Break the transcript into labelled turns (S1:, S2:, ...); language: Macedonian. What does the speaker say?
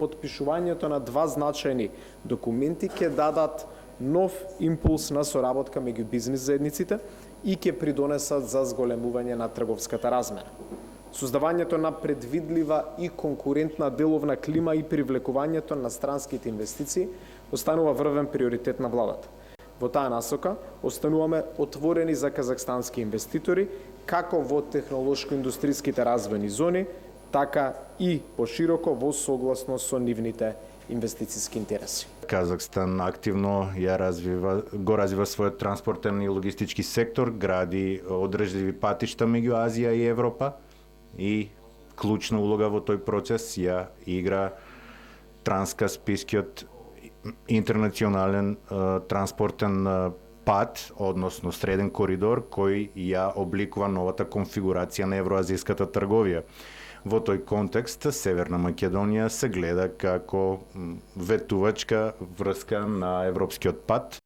S1: потпишувањето на два значајни документи ќе дадат нов импулс на соработка меѓу бизнис заедниците и ќе придонесат за зголемување на трговската размена. Создавањето на предвидлива и конкурентна деловна клима и привлекувањето на странските инвестиции останува врвен приоритет на владата. Во таа насока остануваме отворени за казахстански инвеститори, како во технолошко-индустријските развојни зони, така и пошироко во согласност со нивните инвестициски интереси.
S2: Казахстан активно го развива својот транспортен и логистички сектор, гради одржливи патишта меѓу Азија и Европа и клучна улога во тој процес ја игра транскаспискиот интернационален транспортен пат, односно среден коридор, кој ја обликува новата конфигурација на евроазијската трговија. Во тој контекст, Северна Македонија се гледа како ветувачка врска на европскиот пат